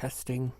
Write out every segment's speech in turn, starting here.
Testing.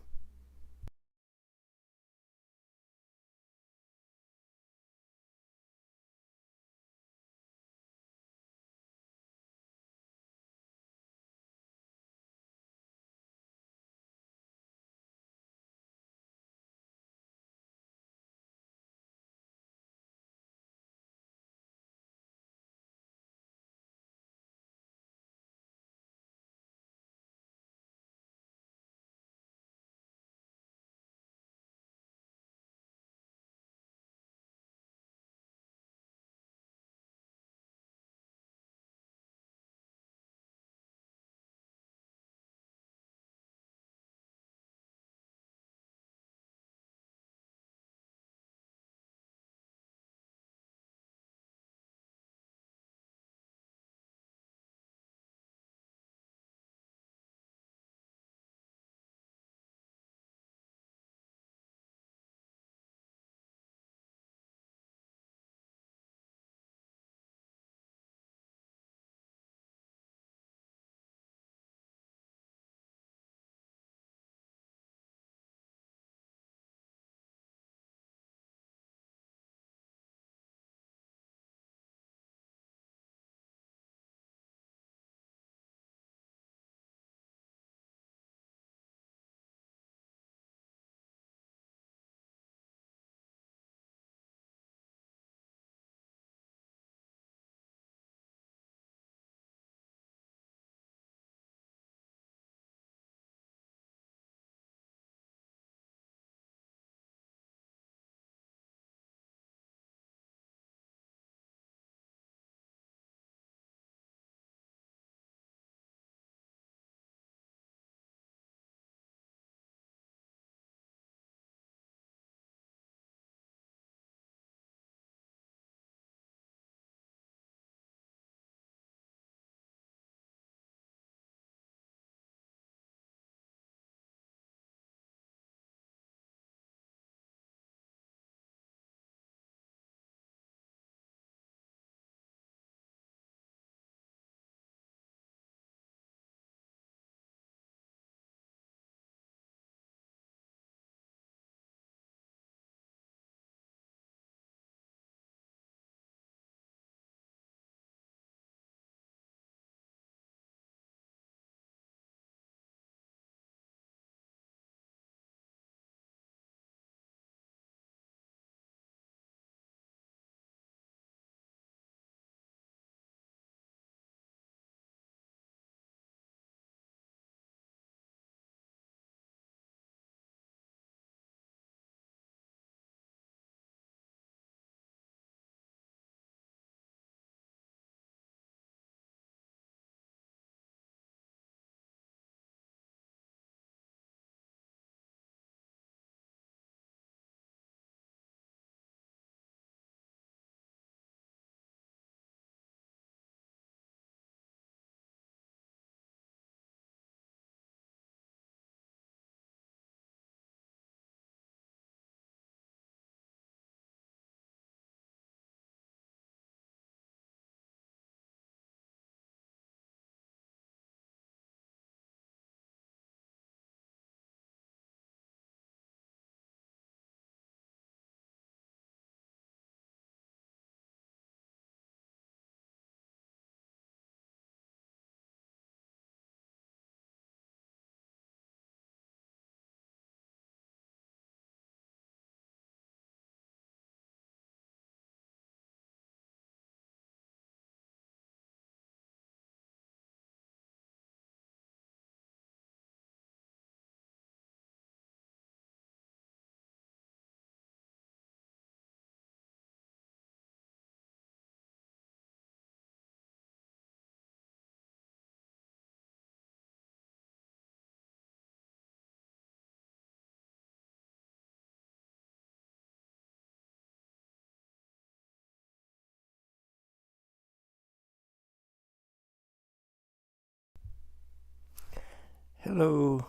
Hello.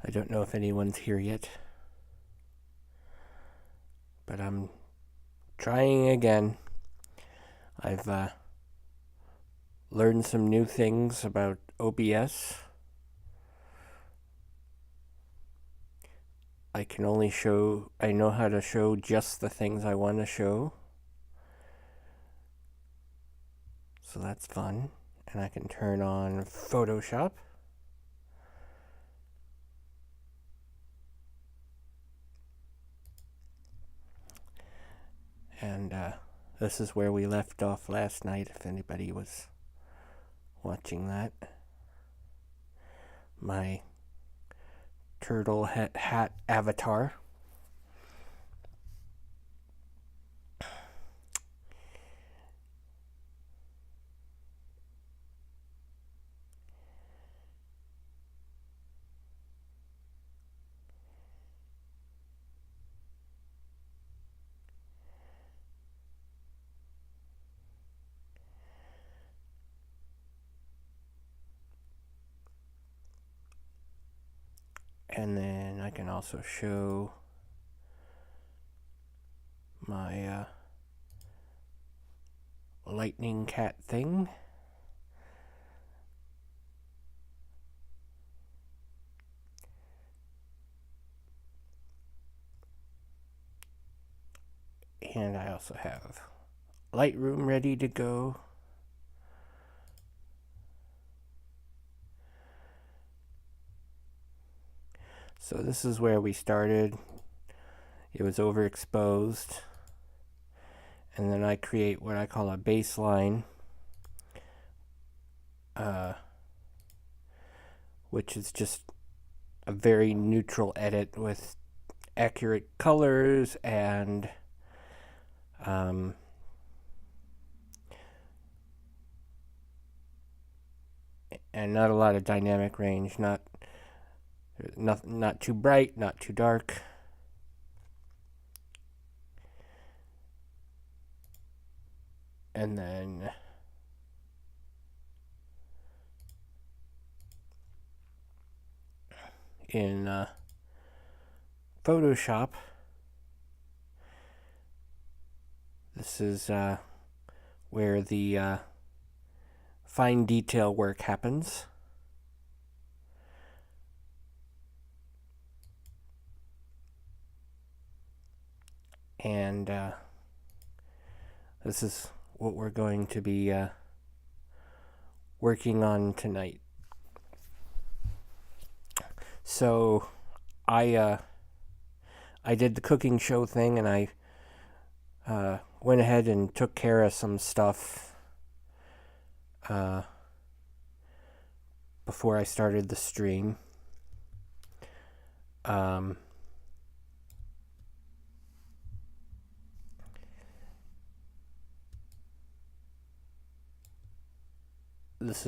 I don't know if anyone's here yet, but I'm trying again. I've learned some new things about OBS, I know how to show just the things I want to show. So that's fun. And I can turn on Photoshop. And this is where we left off last night, if anybody was watching that. My turtle hat avatar. And then I can also show my lightning cat thing. And I also have Lightroom ready to go. So this is where we started. It was overexposed. And then I create what I call a baseline, which is just a very neutral edit with accurate colors and not a lot of dynamic range, not too bright, not too dark. And then in Photoshop, this is where the fine detail work happens. And this is what we're going to be working on tonight. So I did the cooking show thing, and I went ahead and took care of some stuff before I started the stream. This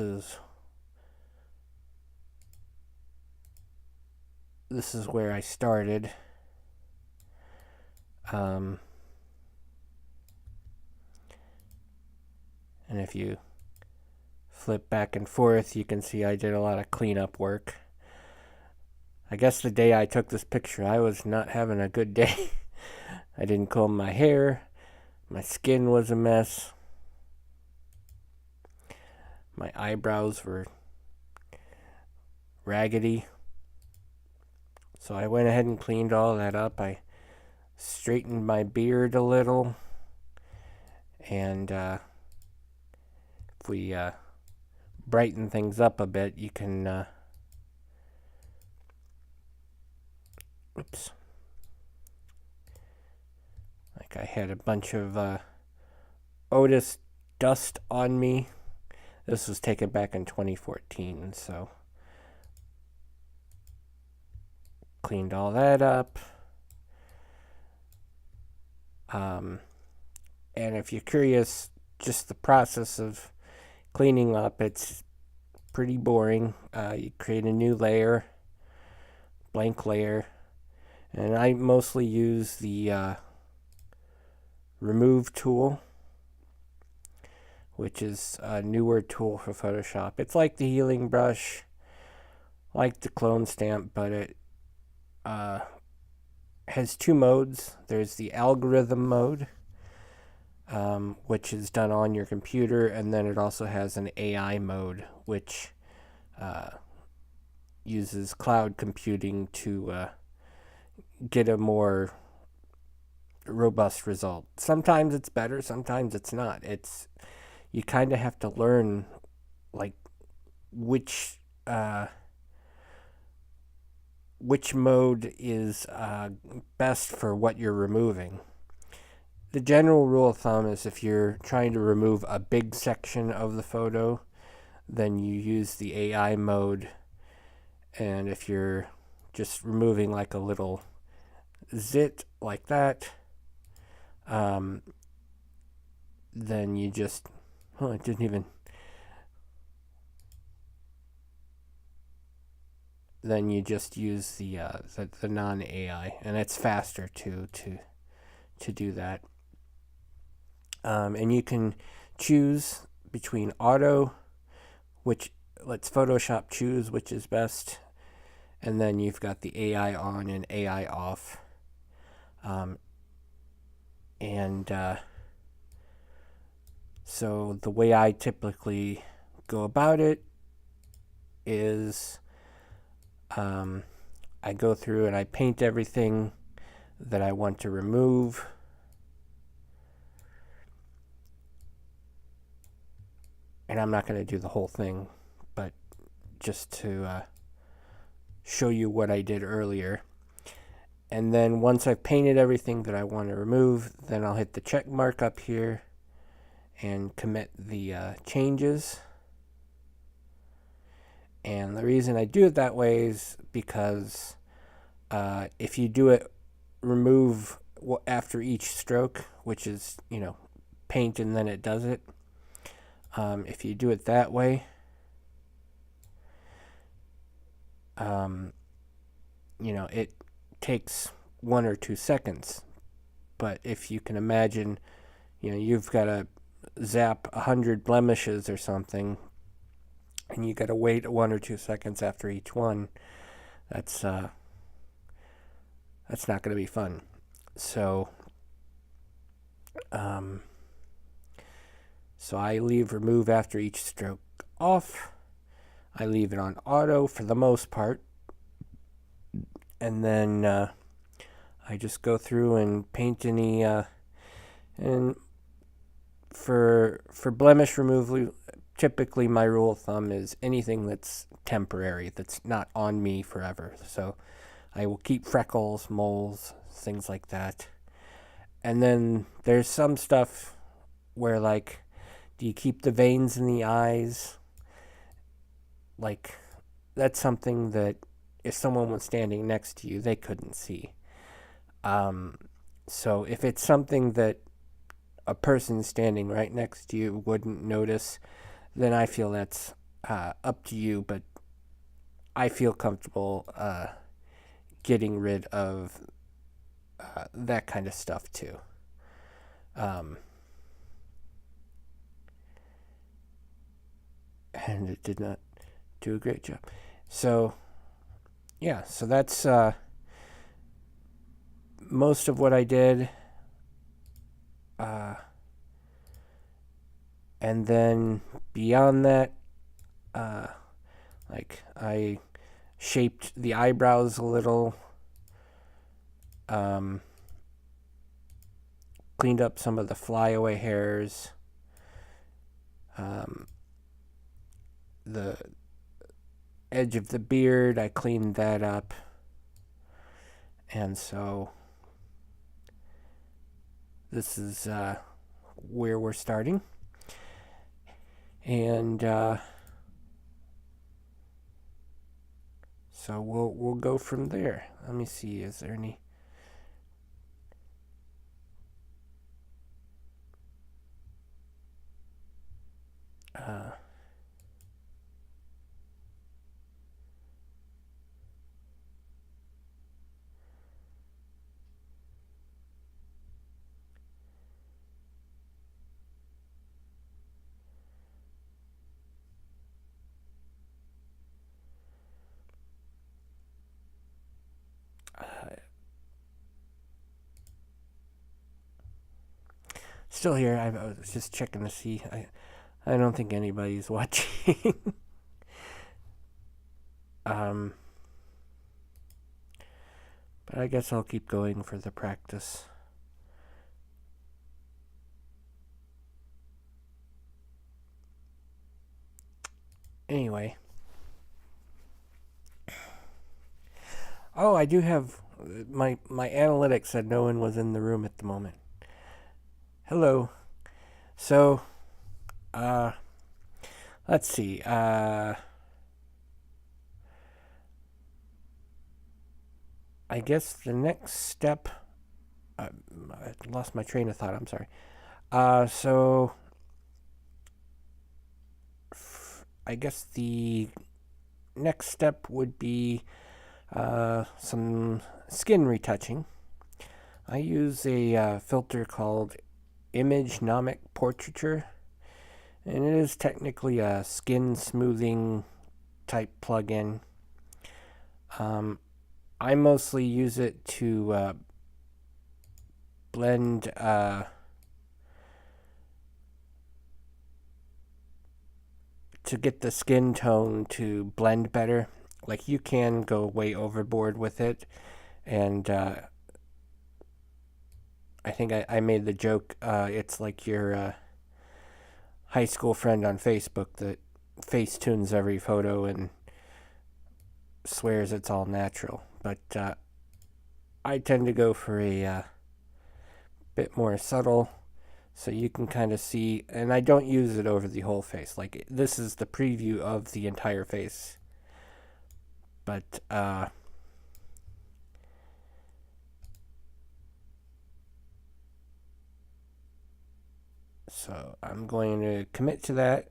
is where I started. And if you flip back and forth, you can see I did a lot of cleanup work. I guess the day I took this picture, I was not having a good day. I didn't comb my hair. My skin was a mess. My eyebrows were raggedy. So I went ahead and cleaned all that up. I straightened my beard a little. And if we brighten things up a bit, you can oops. Like I had a bunch of Otis dust on me. This was taken back in 2014, so cleaned all that up. And if you're curious, just the process of cleaning up, it's pretty boring. You create a new layer, blank layer, and I mostly use the remove tool, which is a newer tool for Photoshop. It's like the healing brush, like the clone stamp, but it has two modes. There's the algorithm mode, which is done on your computer, and then it also has an AI mode, which uses cloud computing to get a more robust result. Sometimes it's better, sometimes it's not. You kind of have to learn like which which mode is best for what you're removing. The general rule of thumb is if you're trying to remove a big section of the photo, then you use the AI mode. And if you're just removing like a little zit like that, then you just, oh, it didn't even, then you just use the non-AI, and it's faster to do that. And you can choose between auto, which lets Photoshop choose which is best, and then you've got the AI on and AI off. So the way I typically go about it is I go through and I paint everything that I want to remove. And I'm not going to do the whole thing, but just to show you what I did earlier. And then once I've painted everything that I want to remove, then I'll hit the check mark up here and commit the changes. And the reason I do it that way is because if you do it remove after each stroke, which is, paint and then it does it, if you do it that way, it takes 1 or 2 seconds. But if you can imagine, you've got to zap 100 blemishes or something, and you got to wait 1 or 2 seconds after each one, that's not going to be fun. So I leave remove after each stroke off. I leave it on auto for the most part. And then I just go through and paint any, and for blemish removal, typically my rule of thumb is anything that's temporary, that's not on me forever. So I will keep freckles, moles, things like that. And then there's some stuff where, like, do you keep the veins in the eyes? Like, that's something that if someone was standing next to you, they couldn't see. So if it's something that a person standing right next to you wouldn't notice, then I feel that's up to you, but I feel comfortable getting rid of that kind of stuff too. And it did not do a great job. So, yeah, so that's most of what I did. And then beyond that, I shaped the eyebrows a little, cleaned up some of the flyaway hairs, the edge of the beard, I cleaned that up. And so this is where we're starting. And so we'll go from there. Let me see, is there any still here? I was just checking to see. I don't think anybody's watching. But I guess I'll keep going for the practice. Anyway. Oh, I do have my analytics said no one was in the room at the moment. Hello. So, let's see. I guess the next step. I lost my train of thought. I'm sorry. So I guess the next step would be some skin retouching. I use a filter called Image-Nomic Portraiture, and it is technically a skin smoothing type plugin. I mostly use it to blend to get the skin tone to blend better. Like, you can go way overboard with it, and I think I made the joke, it's like your high school friend on Facebook that face tunes every photo and swears it's all natural. But I tend to go for a bit more subtle, so you can kind of see, and I don't use it over the whole face. Like, this is the preview of the entire face. But so I'm going to commit to that,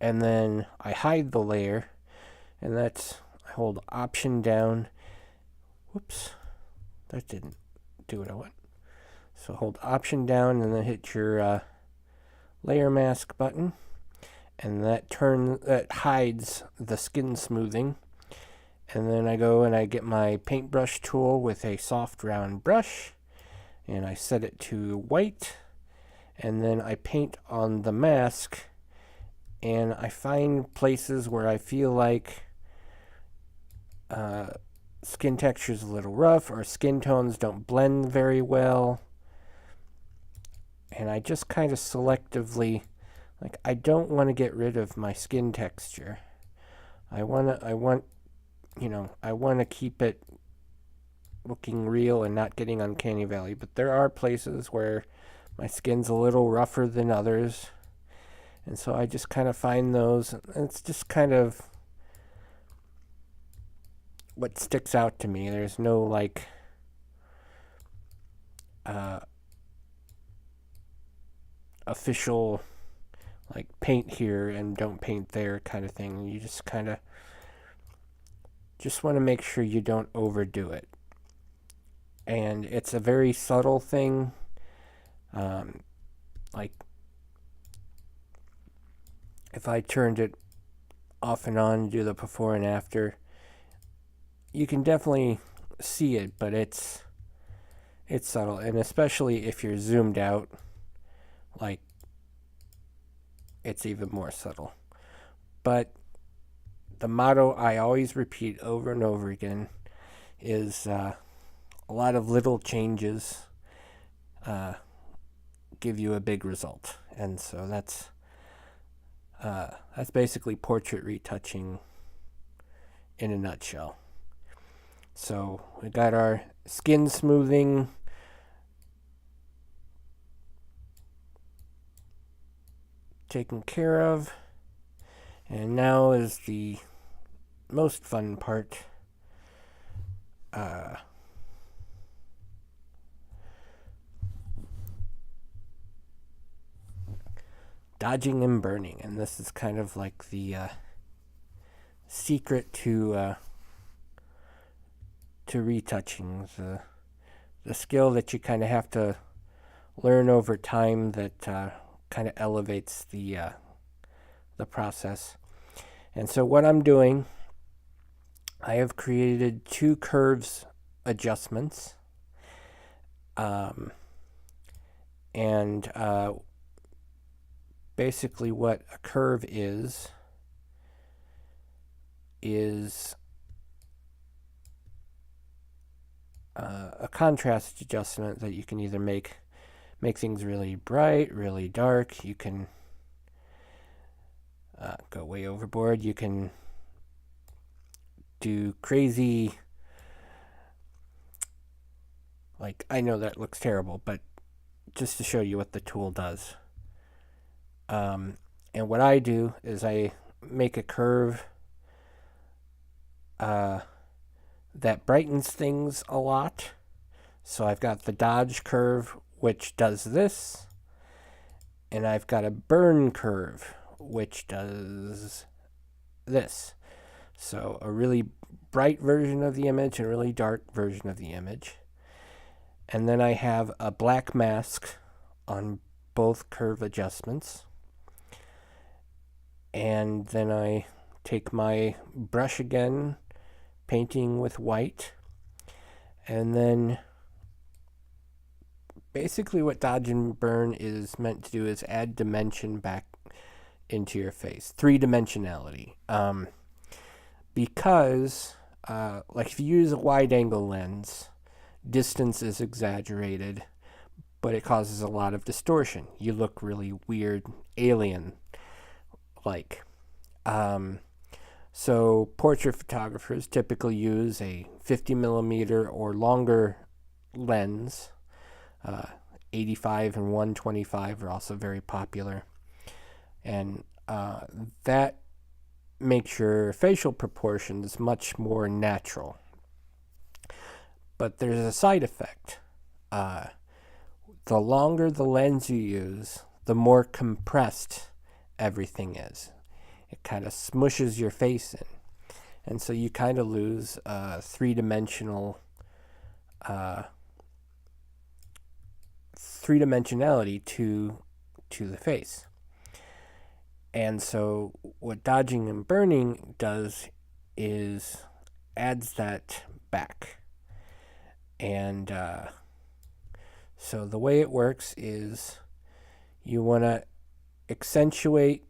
and then I hide the layer, and that's, I hold Option down. Whoops, that didn't do what I want. So hold Option down and then hit your layer mask button, and that hides the skin smoothing. And then I go and I get my paintbrush tool with a soft round brush, and I set it to white, and then I paint on the mask, and I find places where I feel like skin texture is a little rough, or skin tones don't blend very well, and I just kind of selectively, like, I don't want to get rid of my skin texture. I want to keep it looking real and not getting uncanny valley, but there are places where my skin's a little rougher than others, and so I just kind of find those, and it's just kind of what sticks out to me. There's no like official like paint here and don't paint there kind of thing. You just kind of just want to make sure you don't overdo it, and it's a very subtle thing. Like, if I turned it off and on, do the before and after, you can definitely see it, but it's subtle, and especially if you're zoomed out, like, it's even more subtle. But the motto I always repeat over and over again is a lot of little changes give you a big result, and so that's basically portrait retouching in a nutshell. So we got our skin smoothing taken care of, and now is the most fun part. Dodging and burning, and this is kind of like the secret to retouching, the skill that you kind of have to learn over time, that kind of elevates the process. And so what I'm doing, I have created 2 curves adjustments, and basically what a curve is a contrast adjustment that you can either make things really bright, really dark. You can go way overboard. You can do crazy, like, I know that looks terrible, but just to show you what the tool does. And what I do is I make a curve that brightens things a lot. So I've got the dodge curve, which does this, and I've got a burn curve, which does this. So a really bright version of the image and a really dark version of the image. And then I have a black mask on both curve adjustments. And then I take my brush again, painting with white. And then basically what dodge and burn is meant to do is add dimension back into your face. Three-dimensionality. Because, like if you use a wide-angle lens, distance is exaggerated, but it causes a lot of distortion. You look really weird, alien-like. So portrait photographers typically use a 50 millimeter or longer lens. 85 and 125 are also very popular. And that makes your facial proportions much more natural. But there's a side effect. The longer the lens you use, the more compressed everything is. It kind of smushes your face in. And so you kind of lose three-dimensionality to the face. And so what dodging and burning does is adds that back. And so the way it works is you want to accentuate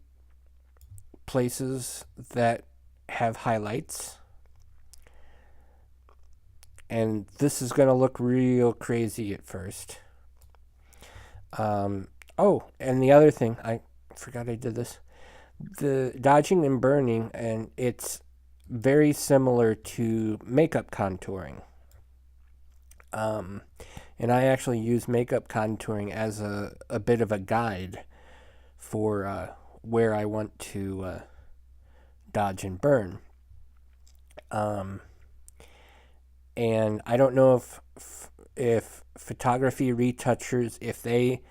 places that have highlights. And this is going to look real crazy at first. And the other thing, I forgot I did this. The dodging and burning, and it's very similar to makeup contouring. And I actually use makeup contouring as a bit of a guide for where I want to dodge and burn. And I don't know if photography retouchers, if they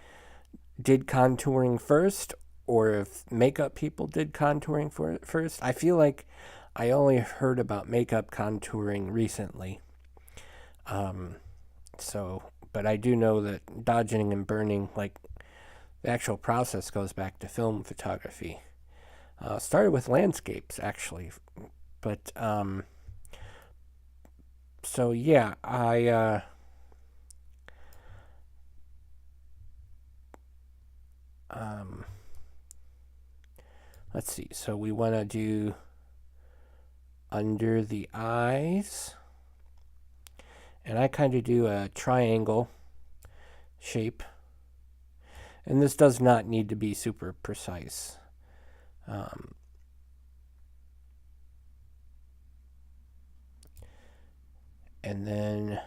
did contouring first, or if makeup people did contouring first. I feel like I only heard about makeup contouring recently. But I do know that dodging and burning, like the actual process, goes back to film photography. Started with landscapes, actually. But, so yeah, let's see. So we want to do under the eyes. And I kind of do a triangle shape. And this does not need to be super precise. And then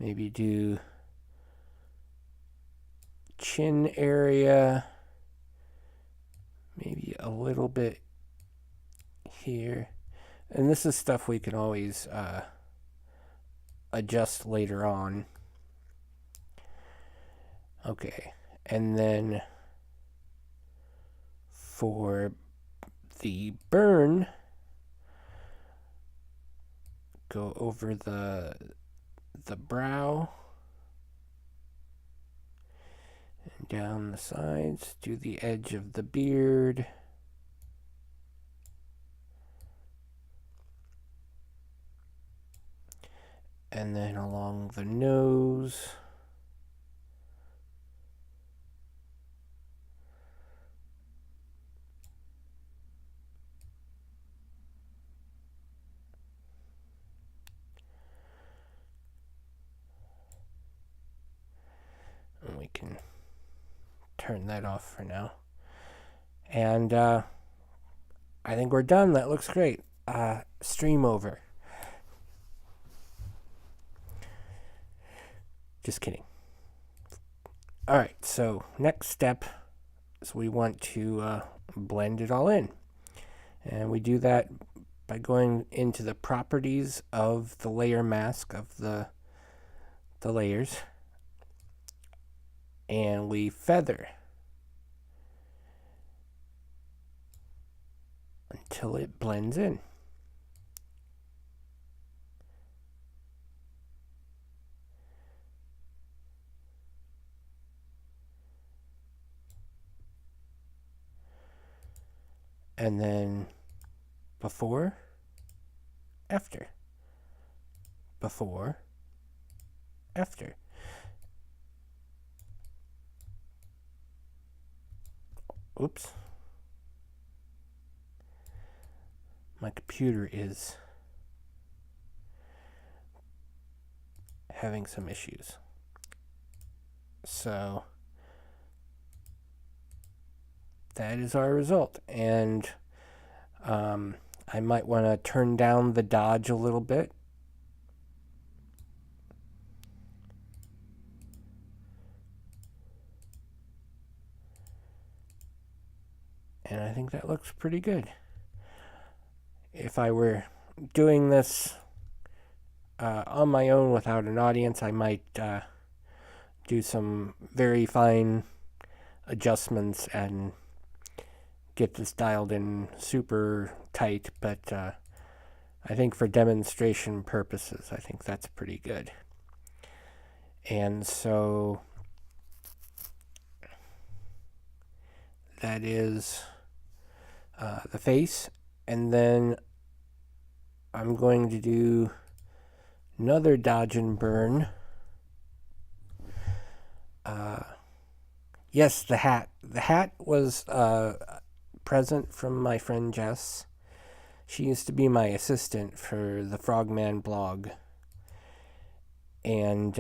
maybe do chin area, maybe a little bit here. And this is stuff we can always adjust later on. Okay, and then for the burn, go over the brow and down the sides, do the edge of the beard. And then along the nose. turn that off for now. And I think we're done. That looks great. Stream over. Just kidding. All right, so next step is we want to blend it all in. And we do that by going into the properties of the layer mask of the layers. And we feather until it blends in. And then before, after, before, after. Oops. My computer is having some issues. So that is our result. And I might want to turn down the dodge a little bit. And I think that looks pretty good. If I were doing this on my own without an audience, I might do some very fine adjustments and get this dialed in super tight, but I think for demonstration purposes, I think that's pretty good. And so that is the face, and then I'm going to do another dodge and burn. Yes, the hat. The hat was a present from my friend Jess. She used to be my assistant for the Frogman blog. And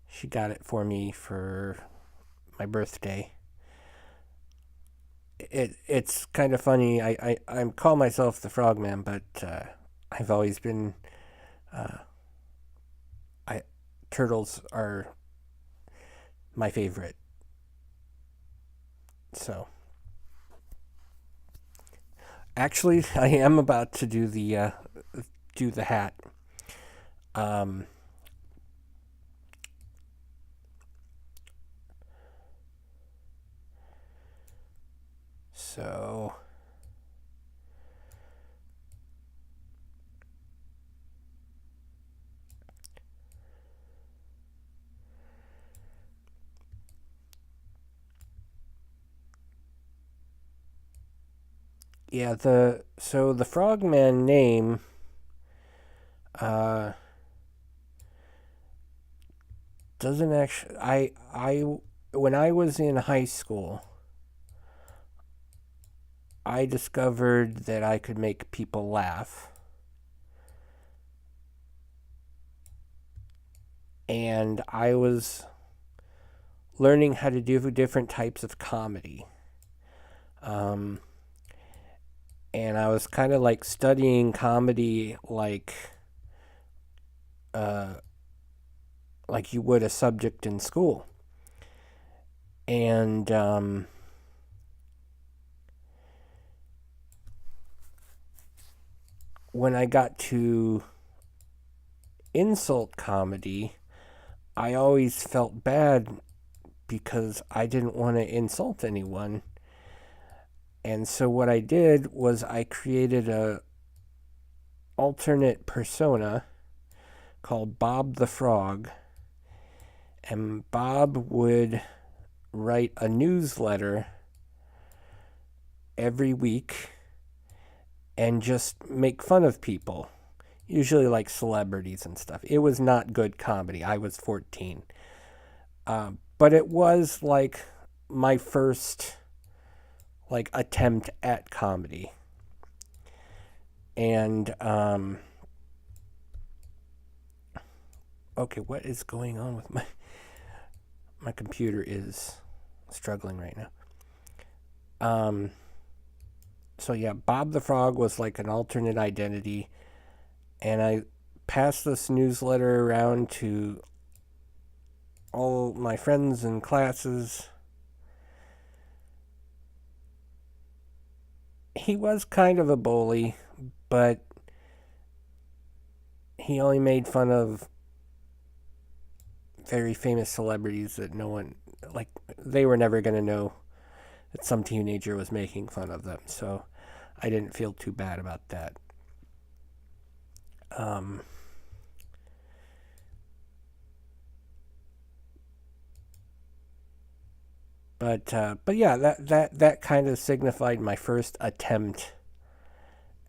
she got it for me for my birthday. It's kind of funny. I call myself the Frogman, but I've always been... turtles are my favorite. So... Actually, I am about to do the hat. So yeah, the Frogman name doesn't actually... I when I was in high school, I discovered that I could make people laugh. And I was learning how to do different types of comedy. And I was kind of like studying comedy like you would a subject in school. And when I got to insult comedy, I always felt bad because I didn't want to insult anyone. And so what I did was I created a alternate persona called Bob the Frog. And Bob would write a newsletter every week and just make fun of people, usually like celebrities and stuff. It was not good comedy. I was 14. But it was like my first attempt at comedy. And okay, what is going on with my computer is struggling right now. So yeah, Bob the Frog was like an alternate identity, and I passed this newsletter around to all my friends and classes. He was kind of a bully, but he only made fun of very famous celebrities that no one, like, they were never going to know that some teenager was making fun of them. So I didn't feel too bad about that. But yeah, that kind of signified my first attempt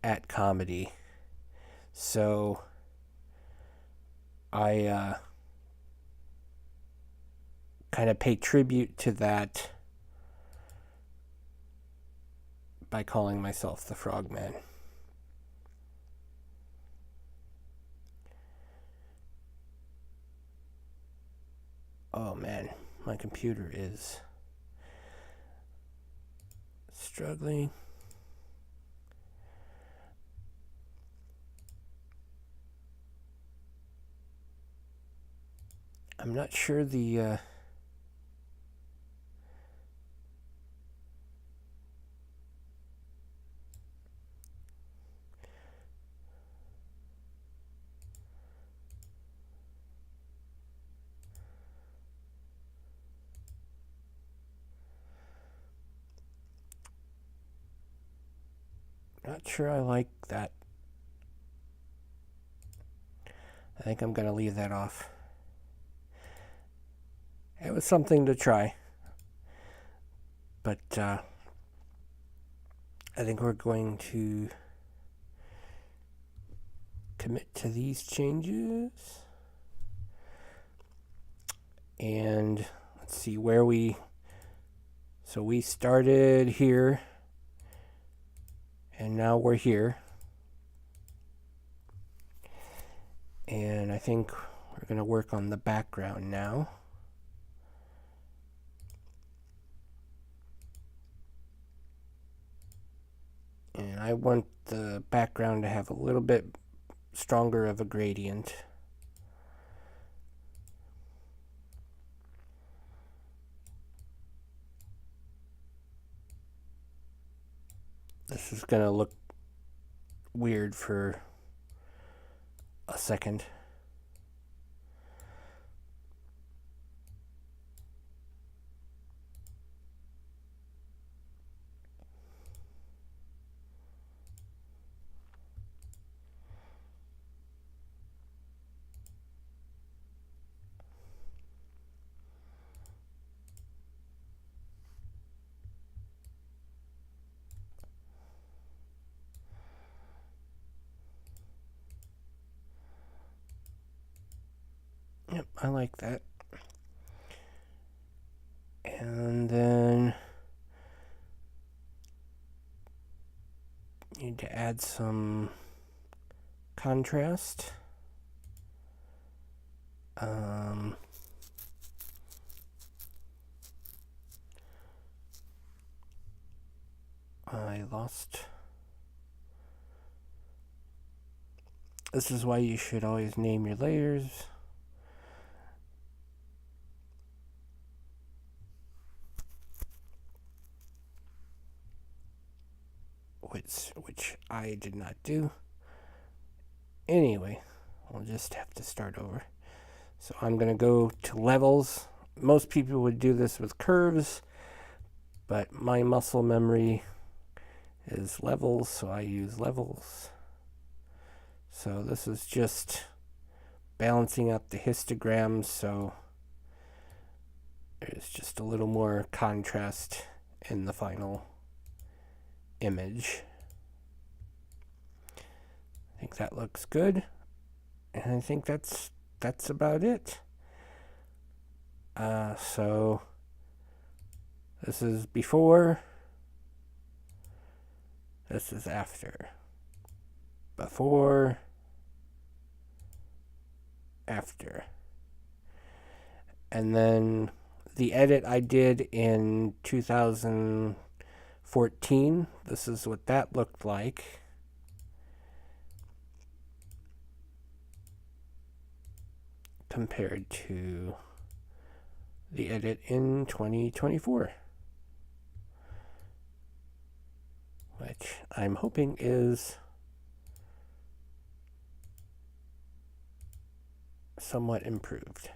at comedy. So I kind of pay tribute to that by calling myself the Frogman. Oh man, my computer is struggling. I'm not sure the not sure I like that. I think I'm going to leave that off. It was something to try. But I think we're going to commit to these changes. And let's see where we... So we started here. And now we're here. And I think we're going to work on the background now. And I want the background to have a little bit stronger of a gradient. This is going to look weird for a second. Yep, I like that. And then need to add some contrast. I lost. This is why you should always name your layers. Which I did not do. Anyway, we'll just have to start over. So I'm going to go to levels. Most people would do this with curves, but my muscle memory is levels, so I use levels. So this is just balancing out the histograms, so there's just a little more contrast in the final image. I think that looks good, and I think that's about it. So this is before, this is after. Before, after. And then the edit I did in 2014. This is what that looked like. Compared to the edit in 2024. Which I'm hoping is somewhat improved.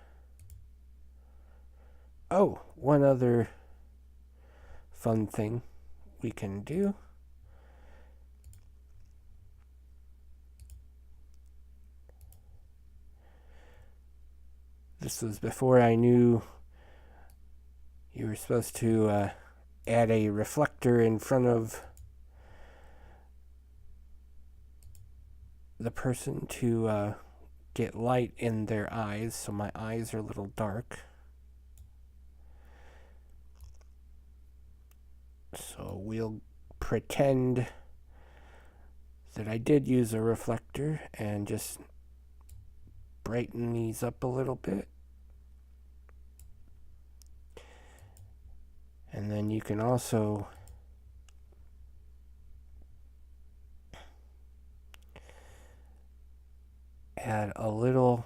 Oh, one other fun thing we can do. This was before I knew you were supposed to add a reflector in front of the person to get light in their eyes, so my eyes are a little dark. So we'll pretend that I did use a reflector and just brighten these up a little bit. And then you can also add a little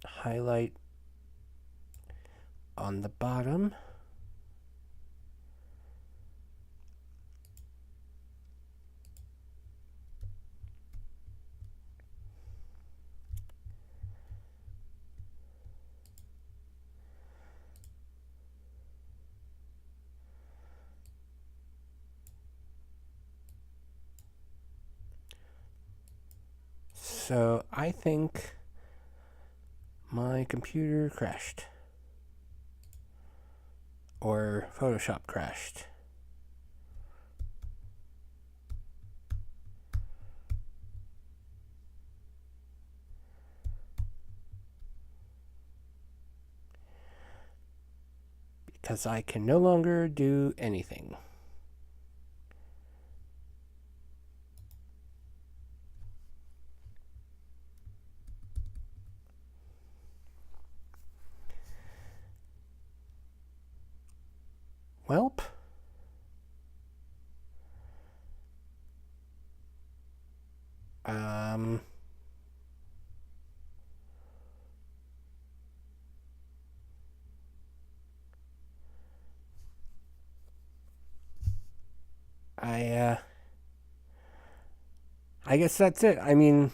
highlight on the bottom. So I think my computer crashed. Or Photoshop crashed. Because I can no longer do anything. Welp. I guess that's it. I mean,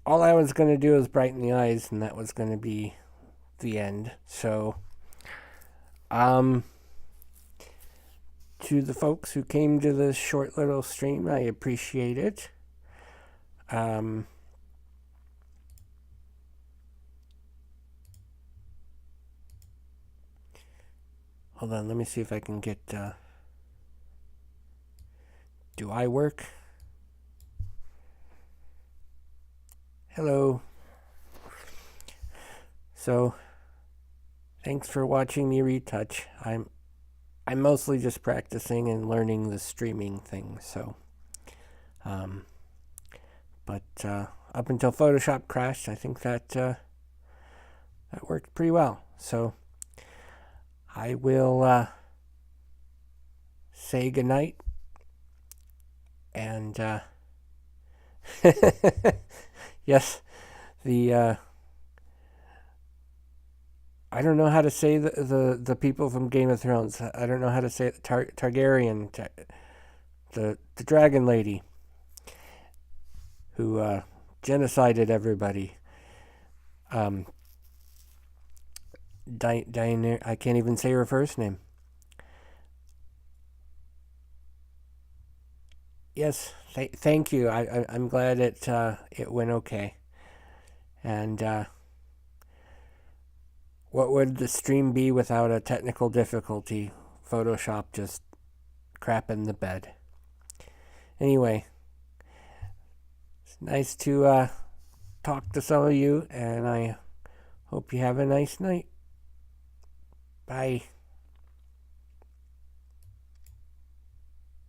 all I was going to do was brighten the eyes, and that was going to be the end. So, to the folks who came to this short little stream, I appreciate it. Hold on, let me see if I can get, do I work? Hello. So, thanks for watching me retouch. I'm mostly just practicing and learning the streaming thing, so. But up until Photoshop crashed, I think that that worked pretty well. So I will say goodnight. And yes, the I don't know how to say the people from Game of Thrones. I don't know how to say it. Targaryen, the dragon lady who genocided everybody. Diana, I can't even say her first name. Yes, thank you. I'm glad it went okay. And what would the stream be without a technical difficulty? Photoshop just crap in the bed. Anyway, it's nice to talk to some of you, and I hope you have a nice night. Bye.